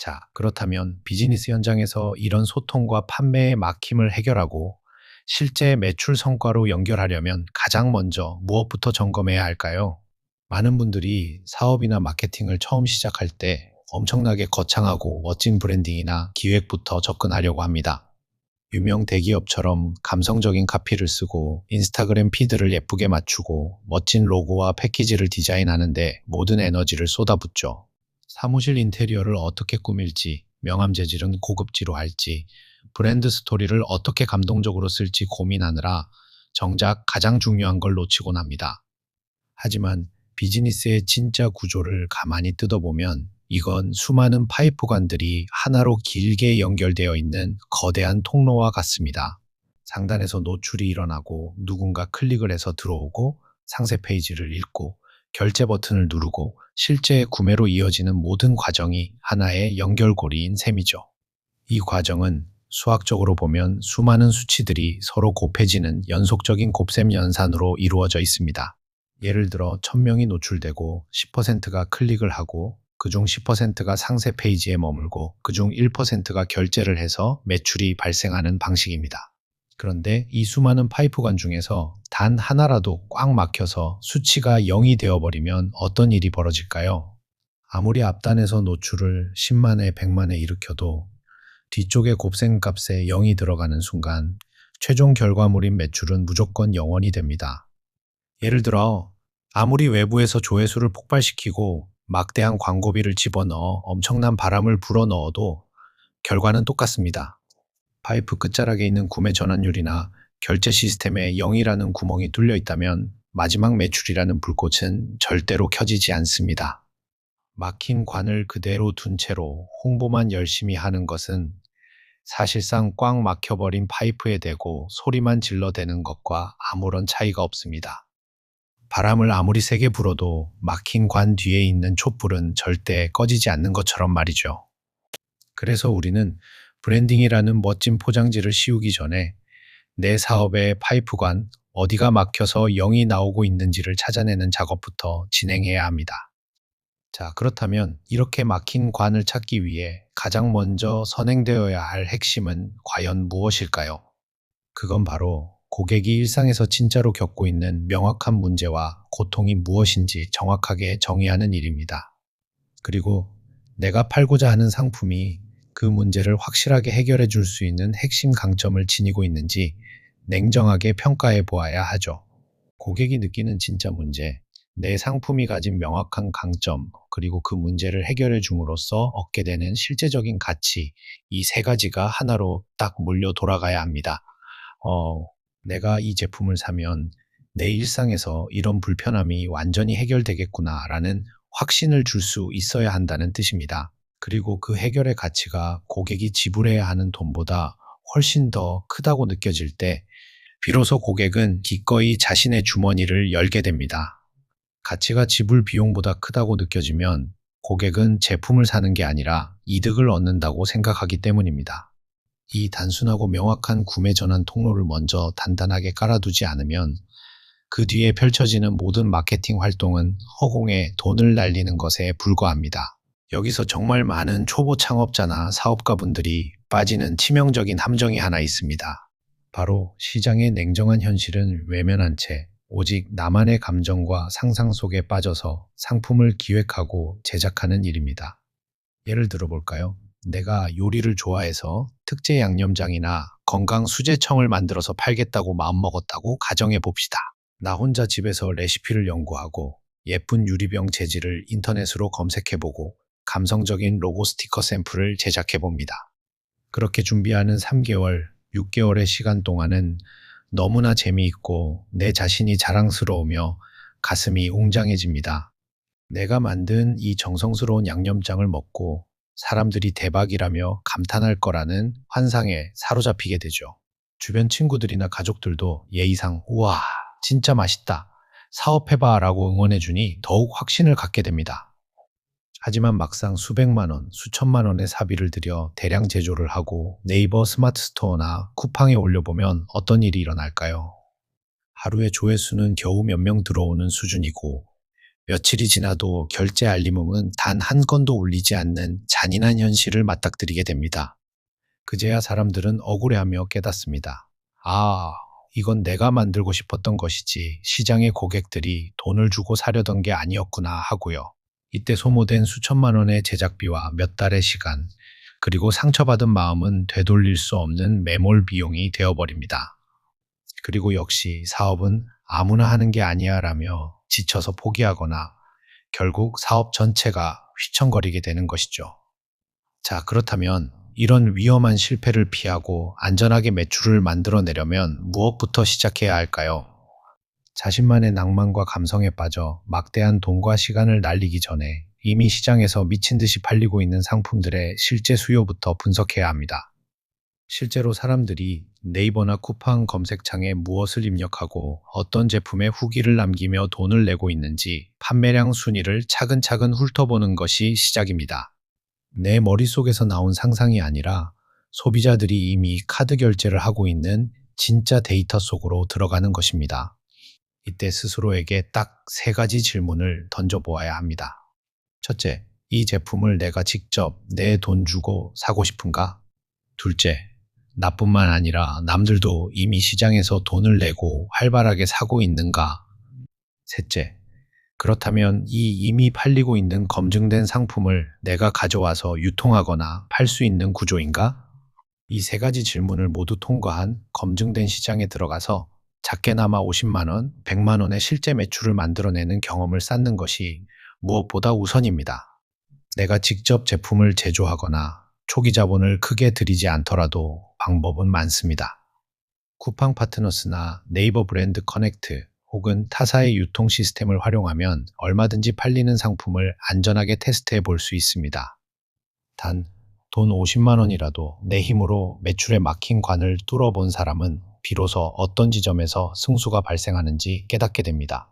자, 그렇다면 비즈니스 현장에서 이런 소통과 판매의 막힘을 해결하고 실제 매출 성과로 연결하려면 가장 먼저 무엇부터 점검해야 할까요? 많은 분들이 사업이나 마케팅을 처음 시작할 때 엄청나게 거창하고 멋진 브랜딩이나 기획부터 접근하려고 합니다. 유명 대기업처럼 감성적인 카피를 쓰고 인스타그램 피드를 예쁘게 맞추고 멋진 로고와 패키지를 디자인하는데 모든 에너지를 쏟아붓죠. 사무실 인테리어를 어떻게 꾸밀지, 명암 재질은 고급지로 할지, 브랜드 스토리를 어떻게 감동적으로 쓸지 고민하느라 정작 가장 중요한 걸 놓치곤 합니다. 하지만 비즈니스의 진짜 구조를 가만히 뜯어보면 이건 수많은 파이프관들이 하나로 길게 연결되어 있는 거대한 통로와 같습니다. 상단에서 노출이 일어나고 누군가 클릭을 해서 들어오고 상세 페이지를 읽고 결제 버튼을 누르고 실제 구매로 이어지는 모든 과정이 하나의 연결고리인 셈이죠. 이 과정은 수학적으로 보면 수많은 수치들이 서로 곱해지는 연속적인 곱셈 연산으로 이루어져 있습니다. 예를 들어 1000명이 노출되고 10%가 클릭을 하고 그중 10%가 상세 페이지에 머물고 그중 1%가 결제를 해서 매출이 발생하는 방식입니다. 그런데 이 수많은 파이프관 중에서 단 하나라도 꽉 막혀서 수치가 0이 되어버리면 어떤 일이 벌어질까요? 아무리 앞단에서 노출을 10만에 100만에 일으켜도 뒤쪽에 곱셈 값에 0이 들어가는 순간 최종 결과물인 매출은 무조건 0원이 됩니다. 예를 들어 아무리 외부에서 조회수를 폭발시키고 막대한 광고비를 집어넣어 엄청난 바람을 불어넣어도 결과는 똑같습니다. 파이프 끝자락에 있는 구매 전환율이나 결제 시스템에 0이라는 구멍이 뚫려 있다면 마지막 매출이라는 불꽃은 절대로 켜지지 않습니다. 막힌 관을 그대로 둔 채로 홍보만 열심히 하는 것은 사실상 꽉 막혀버린 파이프에 대고 소리만 질러대는 것과 아무런 차이가 없습니다. 바람을 아무리 세게 불어도 막힌 관 뒤에 있는 촛불은 절대 꺼지지 않는 것처럼 말이죠. 그래서 우리는 브랜딩이라는 멋진 포장지를 씌우기 전에 내 사업의 파이프관, 어디가 막혀서 0이 나오고 있는지를 찾아내는 작업부터 진행해야 합니다. 자, 그렇다면 이렇게 막힌 관을 찾기 위해 가장 먼저 선행되어야 할 핵심은 과연 무엇일까요? 그건 바로 고객이 일상에서 진짜로 겪고 있는 명확한 문제와 고통이 무엇인지 정확하게 정의하는 일입니다. 그리고 내가 팔고자 하는 상품이 그 문제를 확실하게 해결해 줄 수 있는 핵심 강점을 지니고 있는지 냉정하게 평가해 보아야 하죠. 고객이 느끼는 진짜 문제, 내 상품이 가진 명확한 강점, 그리고 그 문제를 해결해 줌으로써 얻게 되는 실제적인 가치, 이 세 가지가 하나로 딱 몰려 돌아가야 합니다. 내가 이 제품을 사면 내 일상에서 이런 불편함이 완전히 해결되겠구나라는 확신을 줄 수 있어야 한다는 뜻입니다. 그리고 그 해결의 가치가 고객이 지불해야 하는 돈보다 훨씬 더 크다고 느껴질 때 비로소 고객은 기꺼이 자신의 주머니를 열게 됩니다. 가치가 지불 비용보다 크다고 느껴지면 고객은 제품을 사는 게 아니라 이득을 얻는다고 생각하기 때문입니다. 이 단순하고 명확한 구매 전환 통로를 먼저 단단하게 깔아두지 않으면 그 뒤에 펼쳐지는 모든 마케팅 활동은 허공에 돈을 날리는 것에 불과합니다. 여기서 정말 많은 초보 창업자나 사업가분들이 빠지는 치명적인 함정이 하나 있습니다. 바로 시장의 냉정한 현실은 외면한 채 오직 나만의 감정과 상상 속에 빠져서 상품을 기획하고 제작하는 일입니다. 예를 들어 볼까요? 내가 요리를 좋아해서 특제 양념장이나 건강 수제청을 만들어서 팔겠다고 마음먹었다고 가정해 봅시다. 나 혼자 집에서 레시피를 연구하고 예쁜 유리병 재질을 인터넷으로 검색해보고 감성적인 로고 스티커 샘플을 제작해봅니다. 그렇게 준비하는 3개월, 6개월의 시간 동안은 너무나 재미있고 내 자신이 자랑스러우며 가슴이 웅장해집니다. 내가 만든 이 정성스러운 양념장을 먹고 사람들이 대박이라며 감탄할 거라는 환상에 사로잡히게 되죠. 주변 친구들이나 가족들도 예의상 우와 진짜 맛있다 사업해봐 라고 응원해주니 더욱 확신을 갖게 됩니다. 하지만 막상 수백만 원, 수천만 원의 사비를 들여 대량 제조를 하고 네이버 스마트 스토어나 쿠팡에 올려보면 어떤 일이 일어날까요? 하루에 조회수는 겨우 몇 명 들어오는 수준이고 며칠이 지나도 결제 알림음은 단 한 건도 울리지 않는 잔인한 현실을 맞닥뜨리게 됩니다. 그제야 사람들은 억울해하며 깨닫습니다. 아, 이건 내가 만들고 싶었던 것이지 시장의 고객들이 돈을 주고 사려던 게 아니었구나 하고요. 이때 소모된 수천만 원의 제작비와 몇 달의 시간, 그리고 상처받은 마음은 되돌릴 수 없는 매몰 비용이 되어버립니다. 그리고 역시 사업은 아무나 하는 게 아니야 라며 지쳐서 포기하거나 결국 사업 전체가 휘청거리게 되는 것이죠. 자, 그렇다면 이런 위험한 실패를 피하고 안전하게 매출을 만들어내려면 무엇부터 시작해야 할까요? 자신만의 낭만과 감성에 빠져 막대한 돈과 시간을 날리기 전에 이미 시장에서 미친 듯이 팔리고 있는 상품들의 실제 수요부터 분석해야 합니다. 실제로 사람들이 네이버나 쿠팡 검색창에 무엇을 입력하고 어떤 제품의 후기를 남기며 돈을 내고 있는지 판매량 순위를 차근차근 훑어보는 것이 시작입니다. 내 머릿속에서 나온 상상이 아니라 소비자들이 이미 카드 결제를 하고 있는 진짜 데이터 속으로 들어가는 것입니다. 이때 스스로에게 딱 세 가지 질문을 던져보아야 합니다. 첫째, 이 제품을 내가 직접 내 돈 주고 사고 싶은가? 둘째, 나뿐만 아니라 남들도 이미 시장에서 돈을 내고 활발하게 사고 있는가? 셋째, 그렇다면 이 이미 팔리고 있는 검증된 상품을 내가 가져와서 유통하거나 팔 수 있는 구조인가? 이 세 가지 질문을 모두 통과한 검증된 시장에 들어가서 작게나마 50만 원, 100만 원의 실제 매출을 만들어내는 경험을 쌓는 것이 무엇보다 우선입니다. 내가 직접 제품을 제조하거나 초기 자본을 크게 들이지 않더라도 방법은 많습니다. 쿠팡 파트너스나 네이버 브랜드 커넥트 혹은 타사의 유통 시스템을 활용하면 얼마든지 팔리는 상품을 안전하게 테스트해 볼 수 있습니다. 단, 돈 50만 원이라도 내 힘으로 매출에 막힌 관을 뚫어본 사람은 비로소 어떤 지점에서 승수가 발생하는지 깨닫게 됩니다.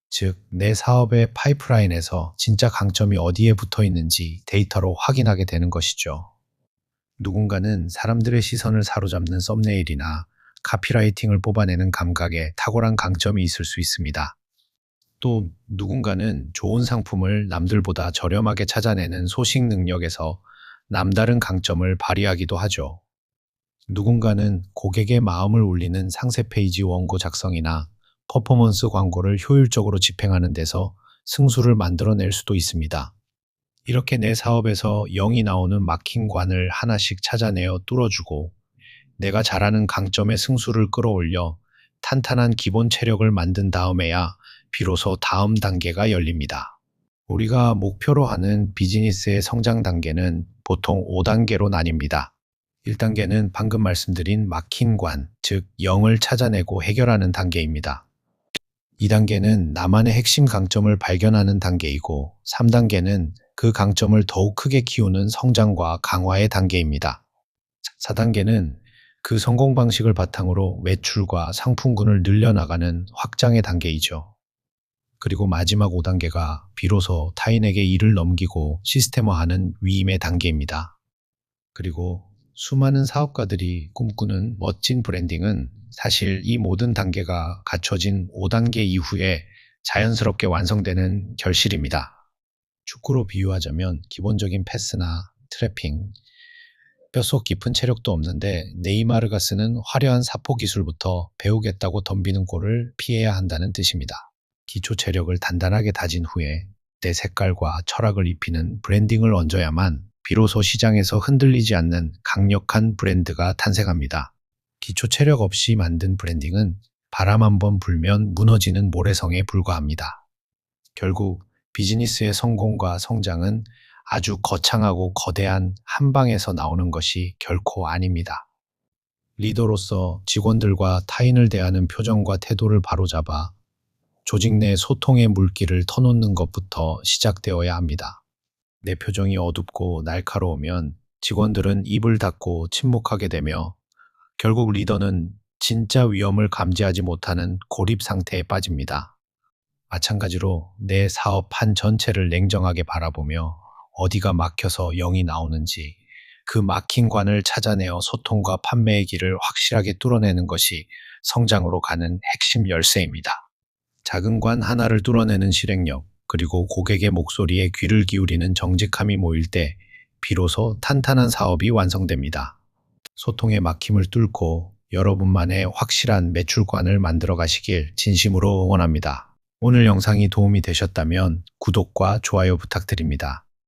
즉, 내 사업의 파이프라인에서 진짜 강점이 어디에 붙어 있는지 데이터로 확인하게 되는 것이죠. 누군가는 사람들의 시선을 사로잡는 썸네일이나 카피라이팅을 뽑아내는 감각에 탁월한 강점이 있을 수 있습니다. 또 누군가는 좋은 상품을 남들보다 저렴하게 찾아내는 소식 능력에서 남다른 강점을 발휘하기도 하죠. 누군가는 고객의 마음을 울리는 상세 페이지 원고 작성이나 퍼포먼스 광고를 효율적으로 집행하는 데서 승수를 만들어낼 수도 있습니다. 이렇게 내 사업에서 0이 나오는 막힌 관을 하나씩 찾아내어 뚫어주고 내가 잘하는 강점의 승수를 끌어올려 탄탄한 기본 체력을 만든 다음에야 비로소 다음 단계가 열립니다. 우리가 목표로 하는 비즈니스의 성장 단계는 보통 5단계로 나뉩니다. 1단계는 방금 말씀드린 막힌 관, 즉 0을 찾아내고 해결하는 단계입니다. 2단계는 나만의 핵심 강점을 발견하는 단계이고 3단계는 그 강점을 더욱 크게 키우는 성장과 강화의 단계입니다. 4단계는 그 성공 방식을 바탕으로 매출과 상품군을 늘려나가는 확장의 단계이죠. 그리고 마지막 5단계가 비로소 타인에게 일을 넘기고 시스템화하는 위임의 단계입니다. 그리고 수많은 사업가들이 꿈꾸는 멋진 브랜딩은 사실 이 모든 단계가 갖춰진 5단계 이후에 자연스럽게 완성되는 결실입니다. 축구로 비유하자면 기본적인 패스나 트래핑, 뼛속 깊은 체력도 없는데 네이마르가 쓰는 화려한 사포 기술부터 배우겠다고 덤비는 골을 피해야 한다는 뜻입니다. 기초 체력을 단단하게 다진 후에 내 색깔과 철학을 입히는 브랜딩을 얹어야만 비로소 시장에서 흔들리지 않는 강력한 브랜드가 탄생합니다. 기초 체력 없이 만든 브랜딩은 바람 한 번 불면 무너지는 모래성에 불과합니다. 결국 비즈니스의 성공과 성장은 아주 거창하고 거대한 한 방에서 나오는 것이 결코 아닙니다. 리더로서 직원들과 타인을 대하는 표정과 태도를 바로잡아 조직 내 소통의 물기를 터놓는 것부터 시작되어야 합니다. 내 표정이 어둡고 날카로우면 직원들은 입을 닫고 침묵하게 되며 결국 리더는 진짜 위험을 감지하지 못하는 고립 상태에 빠집니다. 마찬가지로 내 사업 판 전체를 냉정하게 바라보며 어디가 막혀서 0이 나오는지 그 막힌 관을 찾아내어 소통과 판매의 길을 확실하게 뚫어내는 것이 성장으로 가는 핵심 열쇠입니다. 작은 관 하나를 뚫어내는 실행력, 그리고 고객의 목소리에 귀를 기울이는 정직함이 모일 때 비로소 탄탄한 사업이 완성됩니다. 소통의 막힘을 뚫고 여러분만의 확실한 매출관을 만들어 가시길 진심으로 응원합니다. 오늘 영상이 도움이 되셨다면 구독과 좋아요 부탁드립니다.